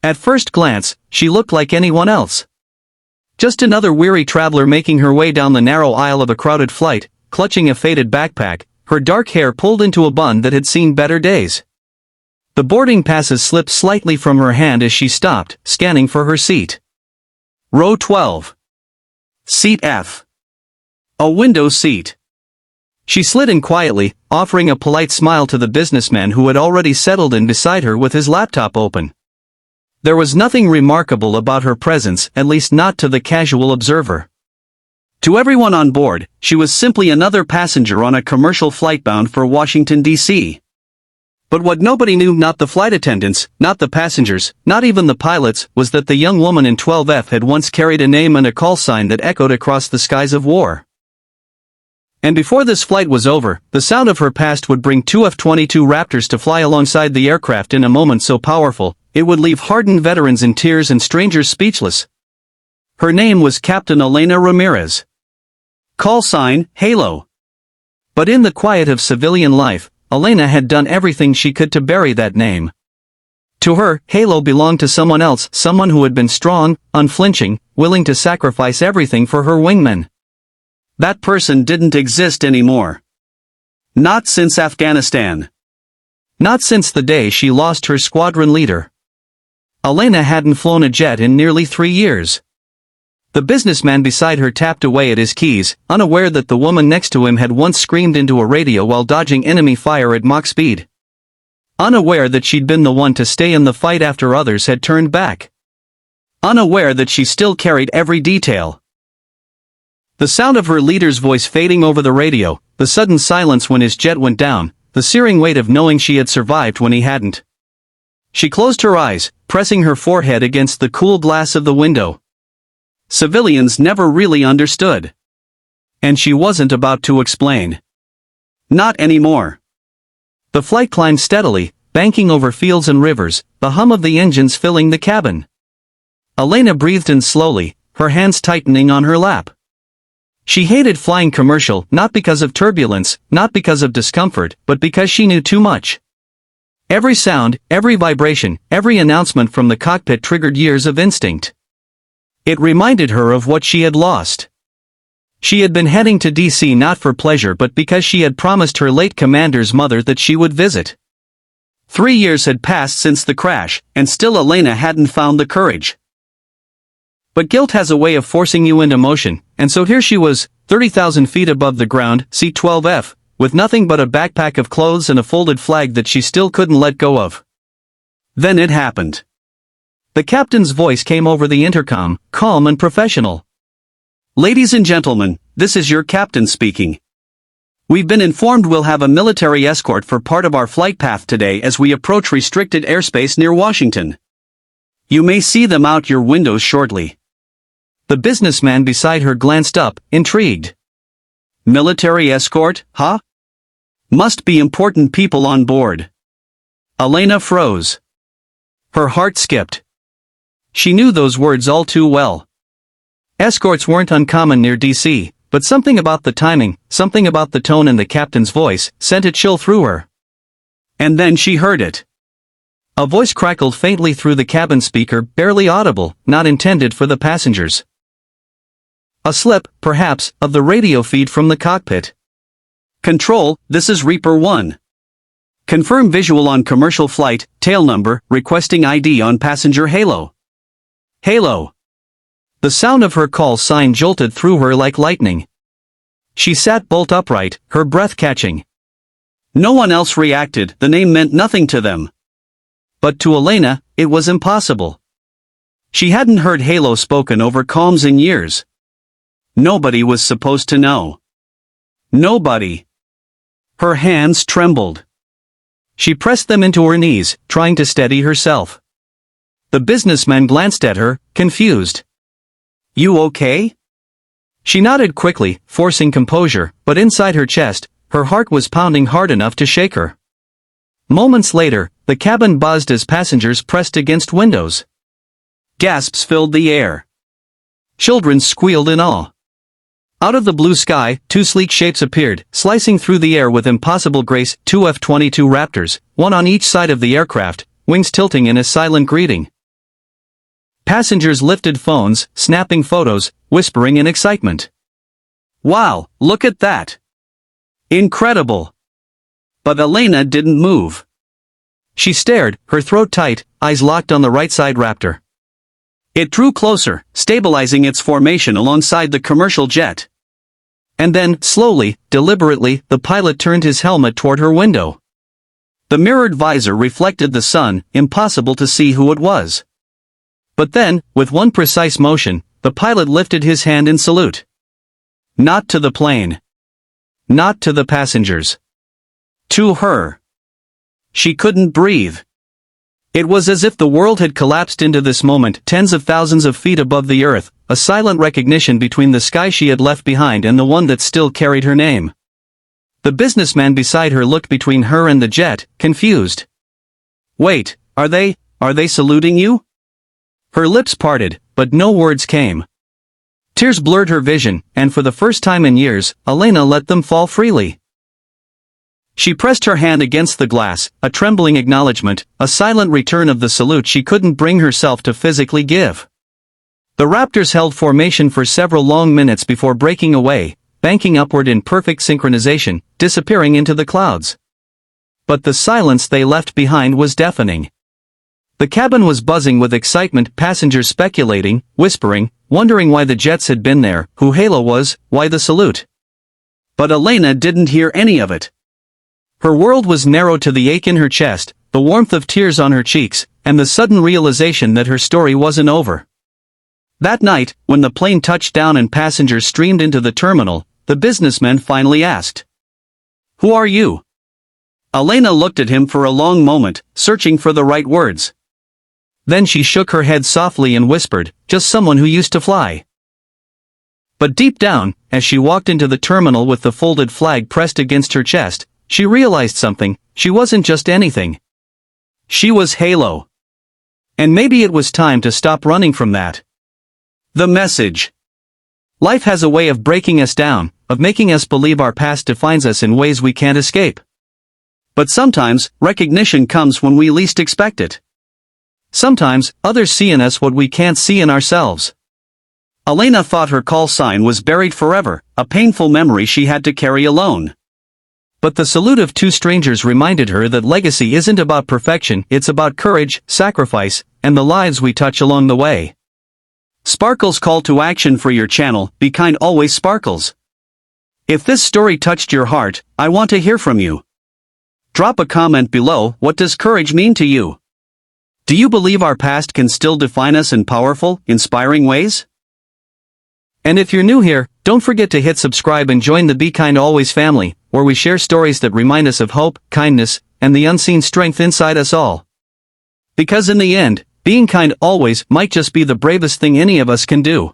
At first glance, she looked like anyone else. Just another weary traveler making her way down the narrow aisle of a crowded flight, clutching a faded backpack, her dark hair pulled into a bun that had seen better days. The boarding passes slipped slightly from her hand as she stopped, scanning for her seat. Row 12. Seat F. A window seat. She slid in quietly, offering a polite smile to the businessman who had already settled in beside her with his laptop open. There was nothing remarkable about her presence, at least not to the casual observer. To everyone on board, she was simply another passenger on a commercial flight bound for Washington, D.C. But what nobody knew, not the flight attendants, not the passengers, not even the pilots, was that the young woman in 12F had once carried a name and a call sign that echoed across the skies of war. And before this flight was over, the sound of her past would bring two F-22 Raptors to fly alongside the aircraft in a moment so powerful, it would leave hardened veterans in tears and strangers speechless. Her name was Captain Elena Ramirez. Call sign, Halo. But in the quiet of civilian life, Elena had done everything she could to bury that name. To her, Halo belonged to someone else, someone who had been strong, unflinching, willing to sacrifice everything for her wingmen. That person didn't exist anymore. Not since Afghanistan. Not since the day she lost her squadron leader. Elena hadn't flown a jet in nearly 3 years. The businessman beside her tapped away at his keys, unaware that the woman next to him had once screamed into a radio while dodging enemy fire at Mach speed. Unaware that she'd been the one to stay in the fight after others had turned back. Unaware that she still carried every detail. The sound of her leader's voice fading over the radio, the sudden silence when his jet went down, the searing weight of knowing she had survived when he hadn't. She closed her eyes, pressing her forehead against the cool glass of the window. Civilians never really understood. And she wasn't about to explain. Not anymore. The flight climbed steadily, banking over fields and rivers, the hum of the engines filling the cabin. Elena breathed in slowly, her hands tightening on her lap. She hated flying commercial, not because of turbulence, not because of discomfort, but because she knew too much. Every sound, every vibration, every announcement from the cockpit triggered years of instinct. It reminded her of what she had lost. She had been heading to D.C. not for pleasure but because she had promised her late commander's mother that she would visit. 3 years had passed since the crash, and still Elena hadn't found the courage. But guilt has a way of forcing you into motion, and so here she was, 30,000 feet above the ground, seat 12F, with nothing but a backpack of clothes and a folded flag that she still couldn't let go of. Then it happened. The captain's voice came over the intercom, calm and professional. "Ladies and gentlemen, this is your captain speaking. We've been informed we'll have a military escort for part of our flight path today as we approach restricted airspace near Washington. You may see them out your windows shortly." The businessman beside her glanced up, intrigued. "Military escort, huh? Must be important people on board." Elena froze. Her heart skipped. She knew those words all too well. Escorts weren't uncommon near D.C., but something about the timing, something about the tone in the captain's voice, sent a chill through her. And then she heard it. A voice crackled faintly through the cabin speaker, barely audible, not intended for the passengers. A slip, perhaps, of the radio feed from the cockpit. "Control, this is Reaper 1. Confirm visual on commercial flight, tail number, requesting ID on passenger Halo." Halo. The sound of her call sign jolted through her like lightning. She sat bolt upright, her breath catching. No one else reacted, the name meant nothing to them. But to Elena, it was impossible. She hadn't heard Halo spoken over comms in years. Nobody was supposed to know. Nobody. Her hands trembled. She pressed them into her knees, trying to steady herself. The businessman glanced at her, confused. "You okay?" She nodded quickly, forcing composure, but inside her chest, her heart was pounding hard enough to shake her. Moments later, the cabin buzzed as passengers pressed against windows. Gasps filled the air. Children squealed in awe. Out of the blue sky, two sleek shapes appeared, slicing through the air with impossible grace, two F-22 Raptors, one on each side of the aircraft, wings tilting in a silent greeting. Passengers lifted phones, snapping photos, whispering in excitement. "Wow, look at that! Incredible!" But Elena didn't move. She stared, her throat tight, eyes locked on the right-side Raptor. It drew closer, stabilizing its formation alongside the commercial jet. And then, slowly, deliberately, the pilot turned his helmet toward her window. The mirrored visor reflected the sun, impossible to see who it was. But then, with one precise motion, the pilot lifted his hand in salute. Not to the plane. Not to the passengers. To her. She couldn't breathe. It was as if the world had collapsed into this moment, tens of thousands of feet above the earth, a silent recognition between the sky she had left behind and the one that still carried her name. The businessman beside her looked between her and the jet, confused. "Wait, are they saluting you?" Her lips parted, but no words came. Tears blurred her vision, and for the first time in years, Elena let them fall freely. She pressed her hand against the glass, a trembling acknowledgement, a silent return of the salute she couldn't bring herself to physically give. The Raptors held formation for several long minutes before breaking away, banking upward in perfect synchronization, disappearing into the clouds. But the silence they left behind was deafening. The cabin was buzzing with excitement, passengers speculating, whispering, wondering why the jets had been there, who Halo was, why the salute. But Elena didn't hear any of it. Her world was narrowed to the ache in her chest, the warmth of tears on her cheeks, and the sudden realization that her story wasn't over. That night, when the plane touched down and passengers streamed into the terminal, the businessman finally asked, "Who are you?" Elena looked at him for a long moment, searching for the right words. Then she shook her head softly and whispered, "Just someone who used to fly." But deep down, as she walked into the terminal with the folded flag pressed against her chest, she realized something. She wasn't just anything. She was Halo. And maybe it was time to stop running from that. The message. Life has a way of breaking us down, of making us believe our past defines us in ways we can't escape. But sometimes, recognition comes when we least expect it. Sometimes, others see in us what we can't see in ourselves. Elena thought her call sign was buried forever, a painful memory she had to carry alone. But the salute of two strangers reminded her that legacy isn't about perfection, it's about courage, sacrifice, and the lives we touch along the way. Sparkle's call to action for your channel, be kind always sparkles. If this story touched your heart, I want to hear from you. Drop a comment below. What does courage mean to you? Do you believe our past can still define us in powerful, inspiring ways? And if you're new here, don't forget to hit subscribe and join the Be Kind Always family, where we share stories that remind us of hope, kindness, and the unseen strength inside us all. Because in the end, being kind always might just be the bravest thing any of us can do.